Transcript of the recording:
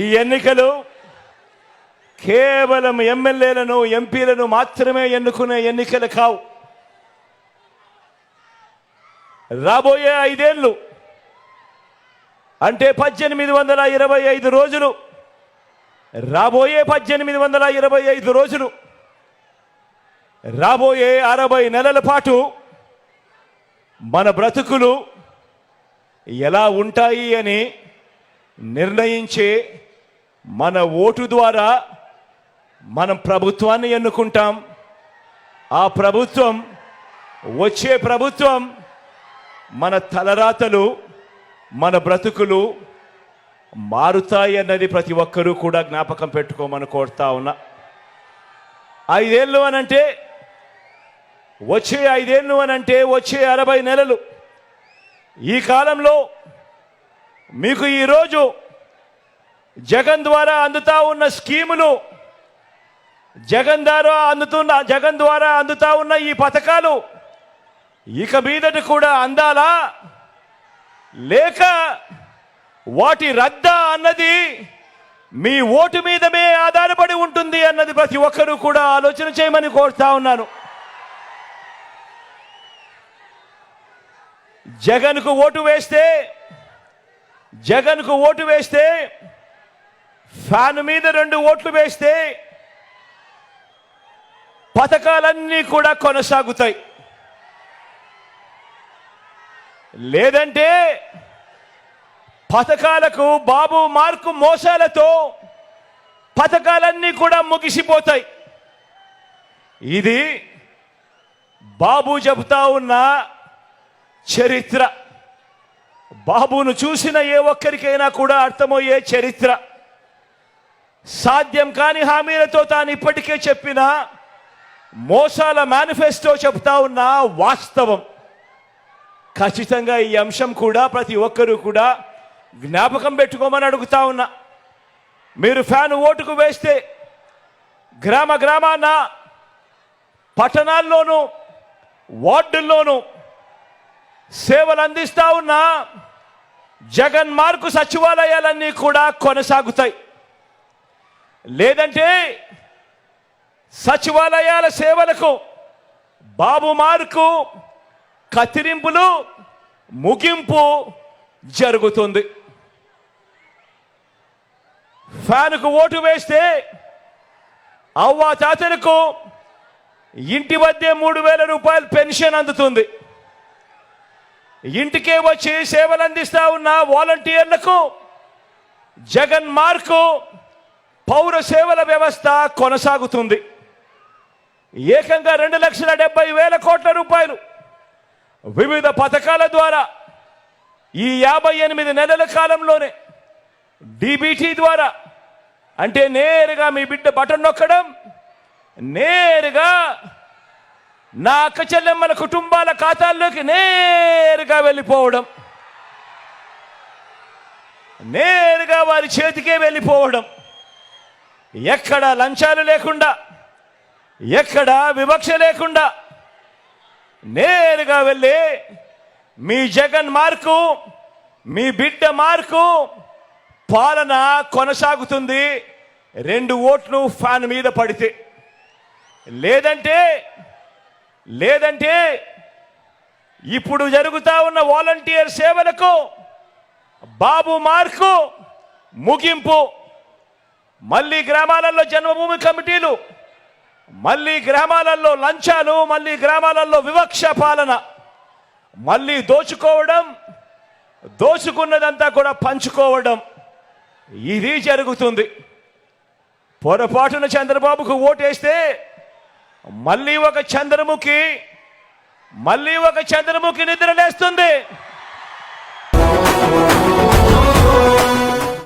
ఈ ఎన్నికలు కేవలం ఎమ్మెల్యేలను ఎంపీలను మాత్రమే ఎన్నుకునే ఎన్నికలు కావు. రాబోయే 5 ఏళ్ళు అంటే 1825 రోజులు, రాబోయే 1825 రోజులు, రాబోయే 60 నెలల పాటు మన బ్రతుకులు ఎలా ఉంటాయి అని నిర్ణయించే మన ఓటు ద్వారా మనం ప్రభుత్వాన్ని ఎన్నుకుంటాం. ఆ ప్రభుత్వం, వచ్చే ప్రభుత్వం మన తలరాతలు, మన బ్రతుకులు మారుతాయి అన్నది ప్రతి ఒక్కరూ కూడా జ్ఞాపకం పెట్టుకోమని కోరుతా ఉన్నా. 5 ఏళ్ళు అనంటే, వచ్చే 5 ఏళ్ళు అనంటే వచ్చే 60 నెలలు. ఈ కాలంలో మీకు ఈరోజు జగన్ ద్వారా అందుతా ఉన్న స్కీములు, జగన్ ద్వారా అందుతా ఉన్న ఈ పథకాలు ఇక మీదట కూడా అందాలా లేక వాటి రద్దా అన్నది మీ ఓటు మీదమే ఆధారపడి ఉంటుంది అన్నది ప్రతి ఒక్కరూ కూడా ఆలోచన చేయమని కోరుతా ఉన్నాను. జగన్కు ఓటు వేస్తే ఫ్యాన్ మీద 2 ఓట్లు వేస్తే పథకాలన్నీ కూడా కొనసాగుతాయి. లేదంటే పథకాలకు బాబు మార్కు మోసాలతో పథకాలన్నీ కూడా ముగిసిపోతాయి. ఇది బాబు చెబుతా ఉన్న చరిత్ర. బాబును చూసిన ఏ ఒక్కరికైనా కూడా అర్థమయ్యే చరిత్ర. సాధ్యం కాని హామీలతో తాను ఇప్పటికే చెప్పిన మోసాల మేనిఫెస్టో చెబుతా ఉన్న వాస్తవం. ఖచ్చితంగా ఈ అంశం కూడా ప్రతి ఒక్కరూ కూడా జ్ఞాపకం పెట్టుకోమని అడుగుతా ఉన్నా. మీరు ఫ్యాన్ ఓటుకు వేస్తే గ్రామాన, పట్టణాల్లోనూ, వార్డుల్లోనూ సేవలు అందిస్తా ఉన్న జగన్ మార్కు సచివాలయాలన్నీ కూడా కొనసాగుతాయి. లేదంటే సచివాలయాల సేవలకు బాబు మార్కు కత్తిరింపులు, ముగింపు జరుగుతుంది. ఫ్యాన్కు ఓటు వేస్తే అవ్వ తాతలకు ఇంటి వద్దే 3000 రూపాయలు పెన్షన్ అందుతుంది. ఇంటికే వచ్చి సేవలు అందిస్తా ఉన్న వాలంటీర్లకు జగన్ మార్కు పౌర సేవల వ్యవస్థ కొనసాగుతుంది. ఏకంగా 2,70,000 కోట్ల రూపాయలు వివిధ పథకాల ద్వారా ఈ 58 నెలల కాలంలోనే డీబీటీ ద్వారా, అంటే నేరుగా మీ బిడ్డ బటన్ నొక్కడం, నేరుగా నా అక్క చెల్లెమ్మల కుటుంబాల ఖాతాల్లోకి నేరుగా వెళ్ళిపోవడం, నేరుగా వారి చేతికే వెళ్ళిపోవడం, ఎక్కడ లంచాలు లేకుండా, ఎక్కడ వివక్ష లేకుండా నేరుగా వెళ్ళి మీ జగన్ మార్కు, మీ బిడ్డ మార్కు పాలన కొనసాగుతుంది. 2 ఓట్లు ఫ్యాన్ మీద పడితే. లేదంటే ఇప్పుడు జరుగుతా ఉన్న వాలంటీర్ సేవలకు బాబు మార్కు ముగింపు. మళ్ళీ గ్రామాలలో జన్మభూమి కమిటీలు, మళ్ళీ గ్రామాలలో లంచాలు, మళ్ళీ గ్రామాలలో వివక్ష పాలన, మళ్ళీ దోచుకోవడం, దోచుకున్నదంతా కూడా పంచుకోవడం, ఇది జరుగుతుంది. పొరపాటున చంద్రబాబుకు ఓటేస్తే మళ్ళీ ఒక చంద్రముఖి నిద్రలేస్తుంది.